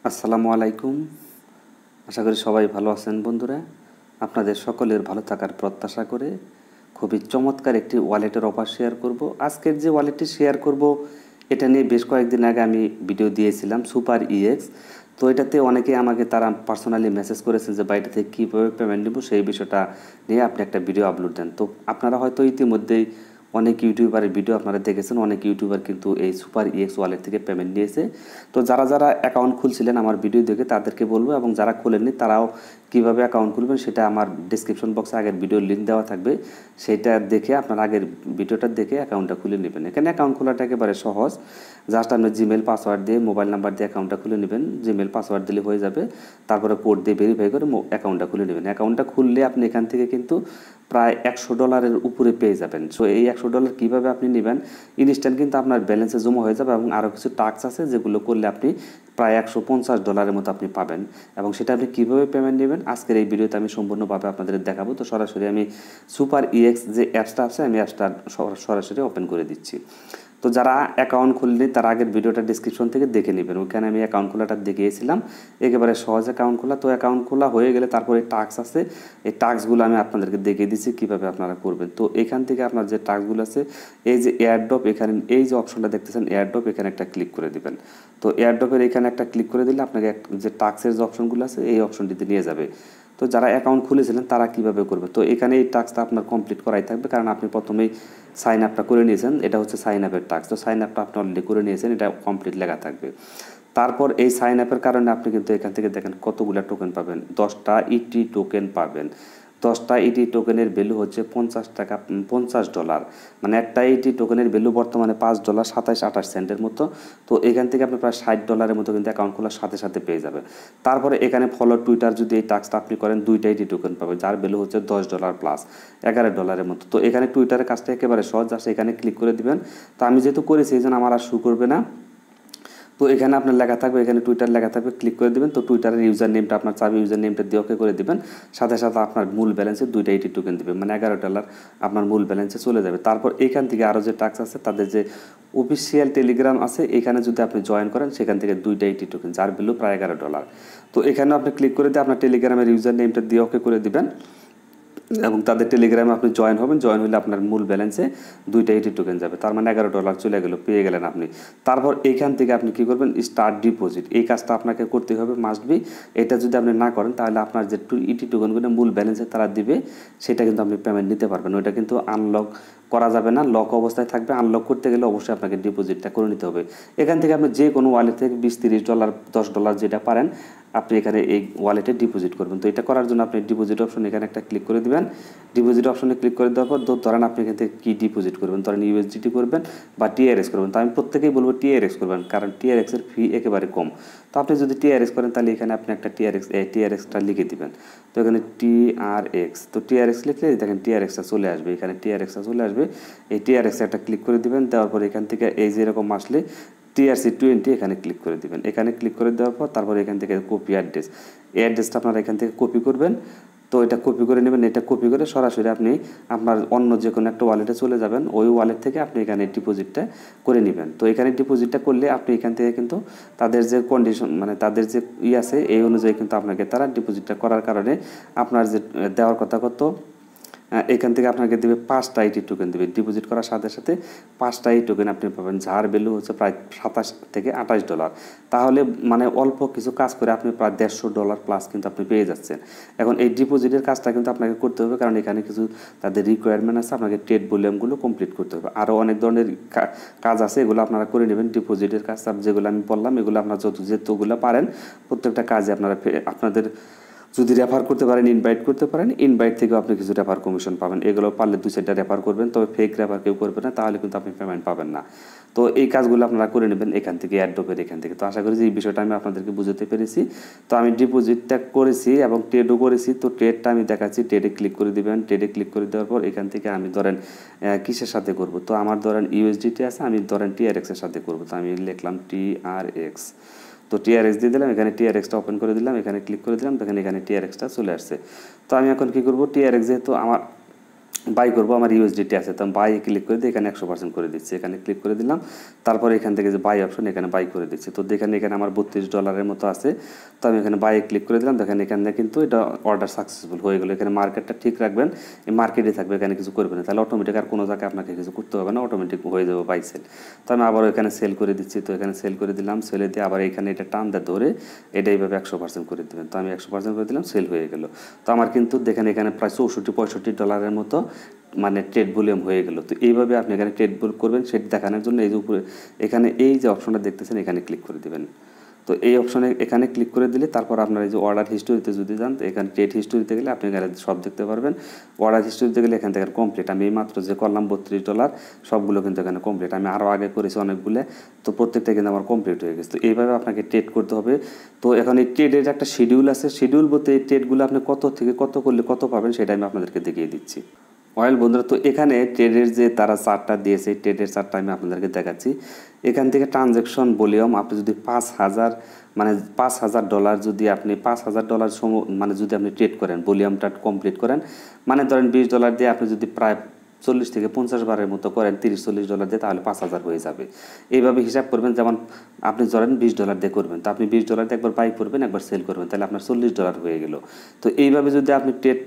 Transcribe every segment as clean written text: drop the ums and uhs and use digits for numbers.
আসসালামু আলাইকুম। আশা করি সবাই ভালো আছেন বন্ধুরা। আপনাদের সকলের ভালো থাকার প্রত্যাশা করে খুবই চমৎকার একটি ওয়ালেটের অফার শেয়ার করব। আজকের যে ওয়ালেটটি শেয়ার করব এটা নিয়ে বেশ কয়েকদিন আগে আমি ভিডিও দিয়েছিলাম, SuperEX। তো এটাতে অনেকে আমাকে তারা পার্সোনালি মেসেজ করেছেন যে বাড়িটা থেকে কীভাবে পেমেন্ট নেব, সেই বিষয়টা নিয়ে আপনি একটা ভিডিও আপলোড দেন। তো আপনারা হয়তো ইতিমধ্যেই অনেক ইউটিউবারের ভিডিও আপনারা দেখেছেন, অনেক ইউটিউবার কিন্তু এই SuperEX ওয়ালেট থেকে পেমেন্ট নিয়েছে। তো যারা যারা অ্যাকাউন্ট খুলছিলেন আমার ভিডিও দেখে তাদেরকে বলবো, এবং যারা খোলেননি তারাও কীভাবে অ্যাকাউন্ট খুলবেন সেটা আমার ডিসক্রিপশন বক্সে আগের ভিডিওর লিঙ্ক দেওয়া থাকবে, সেটা দেখে আপনার আগের ভিডিওটা দেখে অ্যাকাউন্টটা খুলে নেবেন। এখানে অ্যাকাউন্ট খোলাটা একেবারে সহজ। জাস্ট আপনি জিমেল পাসওয়ার্ড দিয়ে মোবাইল নাম্বার দিয়ে অ্যাকাউন্টটা খুলে নেবেন। জিমেল পাসওয়ার্ড দিলে হয়ে যাবে, তারপরে কোড দিয়ে ভেরিফাই করে অ্যাকাউন্টটা খুলে নেবেন। অ্যাকাউন্টটা খুললে আপনি এখান থেকে কিন্তু প্রায় $100 উপরে পেয়ে যাবেন। সো এই $100 কীভাবে আপনি নেবেন, ইনস্ট্যান্ট কিন্তু আপনার ব্যালেন্সে জমা হয়ে যাবে, এবং আরও কিছু টাস্ক আছে যেগুলো করলে আপনি প্রায় $150 মতো আপনি পাবেন। এবং সেটা আপনি কীভাবে পেমেন্ট নেবেন আজকের এই ভিডিওতে আমি সম্পূর্ণভাবে আপনাদের দেখাবো। তো সরাসরি আমি SuperEX যে অ্যাপসটা আছে আমি অ্যাপসটা সরাসরি ওপেন করে দিচ্ছি। তো যারা অ্যাকাউন্ট খুললেন তার আগের ভিডিওটা ডিসক্রিপশন থেকে দেখে নেবেন, ওইখানে আমি অ্যাকাউন্ট খোলাটা দেখিয়েছিলাম, একেবারে সহজ অ্যাকাউন্ট খোলা। তো অ্যাকাউন্ট খোলা হয়ে গেলে তারপরে টাস্ক আছে, এই টাস্কগুলো আমি আপনাদেরকে দেখিয়ে দিচ্ছি কীভাবে আপনারা করবেন। তো এখান থেকে আপনার যে টাস্কগুলো আছে, এই যে এয়ারড্রপ, এখানে এই যে অপশনটা দেখতেছেন এয়ারড্রপ, এখানে একটা ক্লিক করে দিবেন। তো এয়ারড্রপের এখানে একটা ক্লিক করে দিলে আপনাকে যে টাস্কের যে অপশনগুলো আছে এই অপশনটিতে নিয়ে যাবে। তো যারা অ্যাকাউন্ট খুলেছিলেন তারা কীভাবে করবে, তো এখানে এই টাস্কটা আপনার কমপ্লিট করাই থাকবে, কারণ আপনি প্রথমেই সাইন আপটা করে নিয়েছেন। এটা হচ্ছে সাইন আপের টাস্ক। তো সাইন আপটা আপনি অলরেডি করে নিয়েছেন, এটা কমপ্লিট লেখা থাকবে। তারপর এই সাইন আপের কারণে আপনি কিন্তু এখান থেকে দেখেন কতগুলো টোকেন পাবেন, 10টা ইটি টোকেন পাবেন। 10টা ইটি টোকেনের ভ্যালু হচ্ছে $50, মানে একটা ইটি টোকেনের ভ্যালু বর্তমানে $5.27-28 মতো। তো এখান থেকে আপনি প্রায় $60 মতো কিন্তু অ্যাকাউন্ট খোলার সাথে সাথে পেয়ে যাবে। তারপরে এখানে ফলো টুইটার, যদি এই টাস্কটা আপনি করেন 2টা ইটি টোকেন পাবেন, যার ভ্যালু হচ্ছে $10 প্লাস $11 মতো। তো এখানে টুইটারের কাজটা একেবারে সহজ, জাস্ট এখানে ক্লিক করে দিবেন। তো আমি যেহেতু করেছি এই জন্য আমার আর শু করবে না। তো এখানে আপনার লেখা থাকবে, এখানে টুইটার লেখা থাকবে, ক্লিক করে দেবেন। তো টুইটারের ইউজার নেমটা আপনার চাবি, ইউজার নেমটা দিয়ে ওকে করে দেবেন। সাথে সাথে আপনার মূল ব্যালেন্সে 2টা ইটি টোকেন দেবেন, মানে $11 আপনার মূল ব্যালেন্সে চলে যাবে। তারপর এখান থেকে আরও যে টাস্ক আছে, তাদের যে অফিসিয়াল টেলিগ্রাম আছে এখানে যদি আপনি জয়েন করেন, সেখান থেকে 2টা ইটি টোকেন, যার ভ্যালু প্রায় $11। তো এখানে আপনি ক্লিক করে দিয়ে আপনার টেলিগ্রামের ইউজার নেমটা দিয়ে ওকে করে দেবেন, এবং তাদের টেলিগ্রামে আপনি জয়েন হবেন। জয়েন হলে আপনার মূল ব্যালেন্সে 2টা ইটি টোকেন যাবে, তার মানে $11 চলে গেল, পেয়ে গেলেন আপনি। তারপর এইখান থেকে আপনি কী করবেন, স্টার্ট ডিপোজিট, এই কাজটা আপনাকে করতে হবে, মাস্ট বি। এটা যদি আপনি না করেন তাহলে আপনার যে ইটি টোকেনগুলো মূল ব্যালেন্সে তারা দিবে, সেটা কিন্তু আপনি পেমেন্ট নিতে পারবেন। ওইটা কিন্তু আনলক করা যাবে না, লক অবস্থায় থাকবে। আনলক করতে গেলে অবশ্যই আপনাকে ডিপোজিটটা করে নিতে হবে। এখান থেকে আপনি যে কোনো ওয়ালেট থেকে $20-30 $10 যেটা পারেন আপনি এখানে এই ওয়ালেটে ডিপোজিট করবেন। তো এটা করার জন্য আপনি ডিপোজিট অপশন এখানে একটা ক্লিক করে দেবেন। ডিপোজিট অপশনে ক্লিক করে দেওয়ার পর ধরেন আপনি এখান থেকে কী ডিপোজিট করবেন, ধরেন USDT করবেন বা TRX করবেন। তো আমি প্রত্যেকেই বলবো TRX করবেন, কারণ TRX এর ফি একেবারে কম। তো আপনি যদি TRX করেন তাহলে এখানে আপনি একটা TRXটা লিখে দিবেন। তো এখানে TRX, তো TRX লিখলে দেখেন TRXটা চলে আসবে, এখানে TRXটা চলে আসবে। এই TRX একটা ক্লিক করে দিবেন, দেওয়ার পর এখান থেকে এই যে এরকম আসলে TRC20 এখানে ক্লিক করে দিবেন। এখানে ক্লিক করে দেওয়ার পর তারপর এখান থেকে কপি অ্যাড্রেস, এই অ্যাড্রেসটা আপনারা এখান থেকে কপি করবেন। তো এটা কপি করে নেবেন, এটা কপি করে সরাসরি আপনি আপনার অন্য যে কোনো একটা ওয়ালেটে চলে যাবেন, ওই ওয়ালেট থেকে আপনি এখানে ডিপোজিটটা করে নেবেন। তো এখানে ডিপোজিটটা করলে আপনি এখান থেকে কিন্তু তাদের যে কন্ডিশন, মানে তাদের যে আছে এই অনুযায়ী কিন্তু আপনাকে তারা ডিপোজিটটা করার কারণে আপনার যে দেওয়ার কথা কত, এখান থেকে আপনাকে দেবে 5টা ইটি টোকেন দেবে। ডিপোজিট করার সাথে সাথে 5টা ইটি টোকেন আপনি পাবেন, যার ভ্যালু হচ্ছে প্রায় $27-28। তাহলে মানে অল্প কিছু কাজ করে আপনি প্রায় $150 প্লাস কিন্তু আপনি পেয়ে যাচ্ছেন। এখন এই ডিপোজিটের কাজটা কিন্তু আপনাকে করতে হবে, কারণ এখানে কিছু তাদের রিকোয়ারমেন্ট আছে, আপনাকে ট্রেড ভলিউমগুলো কমপ্লিট করতে হবে। আরও অনেক ধরনের কাজ আছে, এগুলো আপনারা করে নেবেন। ডিপোজিটের কাজ যেগুলো আমি বললাম এগুলো আপনারা যেগুলো পারেন প্রত্যেকটা কাজে আপনাদের যদি রেফার করতে পারেন, ইনভাইট করতে পারেন, ইনভাইট থেকেও আপনি কিছু রেফার কমিশন পাবেন। এগুলো পারলে 2-4টা রেফার করবেন, তবে ফেক রেফার কেউ করবেন না, তাহলে কিন্তু আপনি পেমেন্ট পাবেন না। তো এই কাজগুলো আপনারা করে নেবেন এখান থেকে, অ্যাড্রপের এখান থেকে। তো আশা করি যে এই বিষয়টা আমি আপনাদেরকে বুঝাতে পেরেছি। তো আমি ডিপোজিটটা করেছি এবং ট্রেডও করেছি। তো ট্রেডটা আমি দেখাচ্ছি, ট্রেডে ক্লিক করে দিবেন। ট্রেডে ক্লিক করে দেওয়ার পর এখান থেকে আমি ধরেন কিসের সাথে করব, তো আমার ধরেন USDT আছে, আমি ধরেন TRX এর সাথে করব। তো আমি লিখলাম TRX, তো TRX দিয়ে দিলাম, এখানে TRXটা ওপেন করে দিলাম, এখানে ক্লিক করে দিলাম, দেখেন এখানে TRXটা চলে আসছে। তো আমি এখন কী করব, TRX যেহেতু আমার বাই করবো, আমার ইউএসডিটি আছে, তো বাই ক্লিক করে দিয়ে এখানে 100% করে দিচ্ছি, এখানে ক্লিক করে দিলাম। তারপরে এখান থেকে যে বাই অপশন এখানে বাই করে দিচ্ছি। তো দেখেন এখানে আমার $32 মতো আছে, তো আমি এখানে বাই ক্লিক করে দিলাম। দেখেন এখানে কিন্তু এটা অর্ডার সাকসেসফুল হয়ে গেলো। এখানে মার্কেটটা ঠিক রাখবেন, এই মার্কেটে থাকবে, এখানে কিছু করবেন না, তাহলে অটোমেটিক আর কোনো জায়গায় আপনাকে কিছু করতে হবে না, অটোমেটিক হয়ে যাবে বাই সেল। তো আমি আবারও এখানে সেল করে দিচ্ছি, তো এখানে সেল করে দিলাম, সেলে দিয়ে আবার এখানে এটা টান দিয়ে ধরে এটা এইভাবে 100% করে দেবেন। তো আমি 100% করে দিলাম, সেল হয়ে গেল। তো আমার কিন্তু দেখেন এখানে প্রায় $64-65 মতো মানে ট্রেড ভলিউম হয়ে গেল। তো এইভাবে আপনি এখানে ট্রেড করবেন, সেটা দেখানোর জন্য এই যে উপরে এখানে এই যে অপশনটা দেখতেছেন এখানে ক্লিক করে দেবেন। তো এই অপশনে এখানে ক্লিক করে দিলে তারপর আপনার এই যে অর্ডার হিস্টোরিতে যদি যান, তো এখানে ট্রেড হিস্টোরিতে গেলে আপনি এখানে সব দেখতে পারবেন। অর্ডার হিস্টোরিতে গেলে এখান থেকে কমপ্লিট, আমি এই মাত্র যে করলাম $32 সবগুলো কিন্তু এখানে কমপ্লিট। আমি আরও আগে করেছি অনেকগুলো, তো প্রত্যেকটা কিন্তু আমার কমপ্লিট হয়ে গেছে। তো এইভাবে আপনাকে ট্রেড করতে হবে। তো এখন এই ট্রেডের একটা শিডিউল আছে, শিডিউল বলতে এই ট্রেডগুলো আপনি কত থেকে কত করলে কত পাবেন সেটা আমি আপনাদেরকে দেখিয়ে দিচ্ছি। অয়েল বন্ধুরা, তো এখানে ট্রেডের যে তারা চার্টটা দিয়েছে, ট্রেডের চার্টটা আমি আপনাদেরকে দেখাচ্ছি। এখান থেকে ট্রানজ্যাকশন ভলিউম আপনি যদি $5,000 যদি আপনি $5,000 মানে যদি আপনি ট্রেড করেন, ভলিউমটা কমপ্লিট করেন, মানে ধরেন $20 দিয়ে আপনি যদি প্রায় 40 থেকে 50 বারের মতো করেন, $30-40 দিয়ে, তাহলে 5,000 হয়ে যাবে। এইভাবে হিসাব করবেন, যেমন আপনি ধরেন $20 দিয়ে করবেন, তো আপনি $20 দিয়ে একবার বাই করবেন, একবার সেল করবেন, তাহলে আপনার $40 হয়ে গেল। তো এইভাবে যদি আপনি ট্রেড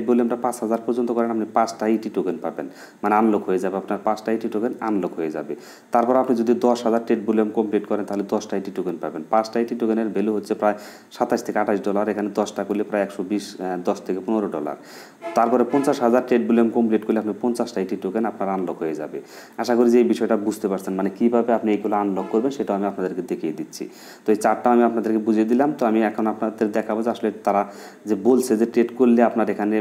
ভলিউমটা 5,000 পর্যন্ত করেন, আপনি 5টা ইটি টোকেন পাবেন, মানে আনলক হয়ে যাবে, আপনার 5টা ইটি টোকেন আনলক হয়ে যাবে। তারপর আপনি যদি 10,000 ট্রেড ভলিউম কমপ্লিট করেন, তাহলে 10টা ইটি টোকেন পাবেন। 5টা ইটি টোকেনের ভ্যালু হচ্ছে প্রায় $27 থেকে $28, এখানে 10টা করলে প্রায় 10 থেকে $15। তারপরে 50,000 ট্রেড ভলিউম কমপ্লিট করলে আপনি 50টা ইটি টোকেন আপনার আনলক হয়ে যাবে। আশা করি যে এই বিষয়টা বুঝতে পারছেন, মানে কীভাবে আপনি এইগুলো আনলক করবেন সেটা আমি আপনাদেরকে দেখিয়ে দিচ্ছি। তো এই চারটা আমি আপনাদেরকে বুঝিয়ে দিলাম। তো আমি এখন আপনাদের দেখাবো যে আসলে তারা যে বলছে যে ট্রেড করলে আপনার এখানে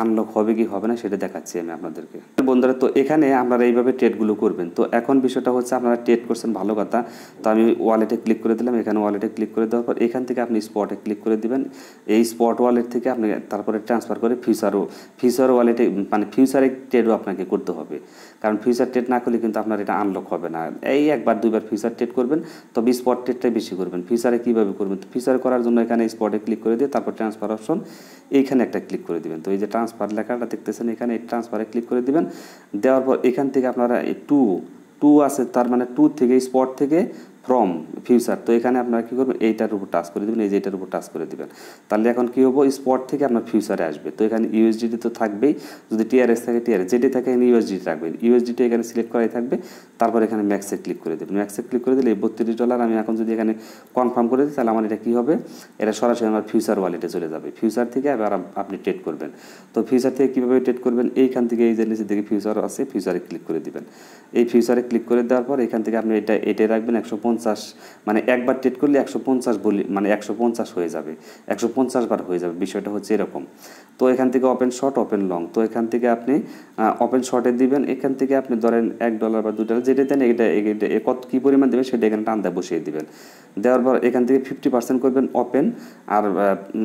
আনলক হবে কি হবে না সেটা দেখাচ্ছি আমি আপনাদেরকে। বন্ধুরা, তো এখানে আপনারা এইভাবে ট্রেডগুলো করবেন। তো এখন বিষয়টা হচ্ছে আপনারা ট্রেড করছেন, ভালো কথা। তো আমি ওয়ালেটে ক্লিক করে দিলাম, এখানে ওয়ালেটে ক্লিক করে দেওয়ার পর এখান থেকে আপনি স্পটে ক্লিক করে দিবেন। এই স্পট ওয়ালেট থেকে আপনি তারপরে ট্রান্সফার করে ফিউচার ওয়ালেটে, মানে ফিউচারে ট্রেডও আপনাকে করতে হবে, কারণ ফিউচার ট্রেড না করলে কিন্তু আপনার এটা আনলক হবে না। এই একবার দুইবার ফিউচার ট্রেড করবেন, তবে স্পট ট্রেডটাই বেশি করবেন। ফিউচারে কীভাবে করবেন? তো ফিউচারে করার জন্য এখানে স্পটে ক্লিক করে দিয়ে তারপর ট্রান্সফার অপশন এইখানে একটা ক্লিক করে দিবেন। তো এই যে ট্রান্সফার লেখাটা দেখতেছেন, এখানে এই ট্রান্সফারে ক্লিক করে দিবেন। দেওয়ার পর এখান থেকে আপনারা টু আছে, তার মানে টু থেকে স্পট থেকে ফ্রম ফিউচার, তো এখানে আপনারা কী করবেন, এইটার উপর টাচ করে দেবেন, এই যে এইটার উপর টাচ করে দেবেন। তাহলে এখন কী হবো, স্পট থেকে আপনার ফিউচারে আসবে। তো এখানে ইউএসডিটি তো থাকবেই, যদি টিআরএস থাকে টিআরএস, যেটি থাকে এখানে ইউএসডিটি রাখবেন, ইউএসডিটি এখানে সিলেক্ট করাই থাকবে। তারপর এখানে ম্যাক্সে ক্লিক করে দেবেন, ম্যাক্সে ক্লিক করে দিলে এই $32 আমি এখন যদি এখানে কনফার্ম করে দিই, তাহলে আমার এটা কী হবে, এটা সরাসরি আমার ফিউচার ওয়ালেটে চলে যাবে। ফিউচার থেকে আবার আপনি ট্রেড করবেন। তো ফিউচার থেকে কীভাবে ট্রেড করবেন, এইখান থেকে এই যে নিচে দিকে ফিউচার আছে, ফিউচারে ক্লিক করে দিবেন। এই ফিউচারে ক্লিক করে দেওয়ার পর এখান থেকে আপনি এটাই রাখবেন 150, মানে একবার ট্রেড করলে 150 বলি, মানে 150 হয়ে যাবে, 150 বার হয়ে যাবে, বিষয়টা হচ্ছে এরকম। তো এখান থেকে ওপেন শর্ট, ওপেন লং, তো এখান থেকে আপনি ওপেন শর্টে দিবেন। এখান থেকে আপনি ধরেন $1 বা $2 যেটা দেন, এটা কত কী পরিমাণ দেবেন সেটা এখানে টান দিয়ে বসিয়ে দিবেন। দেওয়ার পর এখান থেকে 50% করবেন ওপেন, আর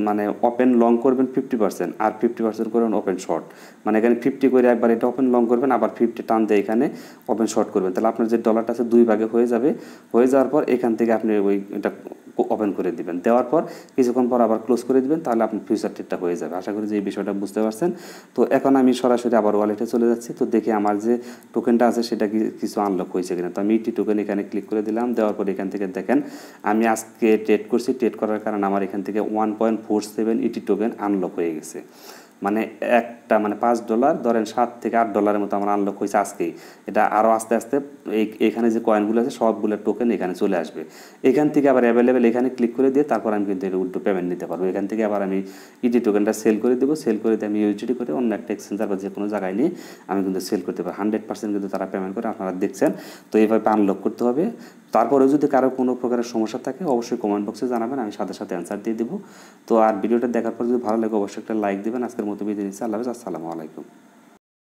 মানে ওপেন লং করবেন 50%, আর 50% করবেন ওপেন শর্ট। মানে এখানে 50 করে একবার এটা ওপেন লং করবেন, আবার 50 টান দিয়ে এখানে ওপেন শর্ট করবেন। তাহলে আপনার যে ডলারটা আছে 2 ভাগে হয়ে যাবে। হয়ে যাওয়ার পর এখান থেকে আপনি এটা ওপেন করে দিবেন। দেওয়ার পর কিছুক্ষণ পর আবার ক্লোজ করে দিবেন, তাহলে আপনার ফিউচার ট্রেডটা হয়ে যাবে। আশা করি যে এই বিষয়টা বুঝতে পারছেন। তো এখন আমি সরাসরি আবার ওয়ালেটে চলে যাচ্ছি। তো দেখি আমার যে টোকেনটা আছে সেটা কিছু আনলক হয়েছে কিনা। তো আমি ইটি টোকেন এখানে ক্লিক করে দিলাম। দেওয়ার পর এখান থেকে দেখেন আমি আজকে ট্রেড করছি, ট্রেড করার কারণে আমার এখান থেকে 1.47 ইটি টোকেন আনলক হয়ে গেছে। মানে একটা মানে $5 ধরেন $7 থেকে $8 মতো আমার আনলক হয়েছে আজকেই। এটা আরও আস্তে আস্তে এখানে যে কয়েনগুলো আছে সবগুলো টোকেন এখানে চলে আসবে। এখান থেকে আবার অ্যাভেলেবেল এখানে ক্লিক করে দিয়ে তারপর আমি কিন্তু এর উল্টো পেমেন্ট নিতে পারবো। এখান থেকে আবার আমি ইটি টোকেনটা সেল করে দেবো, সেল করে দিয়ে আমি ইউএসডি করে অন্য একটা এক্সচেঞ্জার বা যে কোনো জায়গায় নিয়ে আমি কিন্তু সেল করতে পারবো। 100% কিন্তু তারা পেমেন্ট করে, আপনারা দেখছেন। তো এইভাবে আনলক করতে হবে। তারপরেও যদি কারো কোনো প্রকারের সমস্যা থাকে অবশ্যই কমেন্ট বক্সে জানাবেন, আমি সাথে সাথে অ্যান্সার দিয়ে দেবো। তো আর ভিডিওটা দেখার পর যদি ভালো লাগে অবশ্যই একটা লাইক দেবেন। আজকের মতো বিদায় নিচ্ছি। আল্লাহ হাফেজ, আসসালামু আলাইকুম।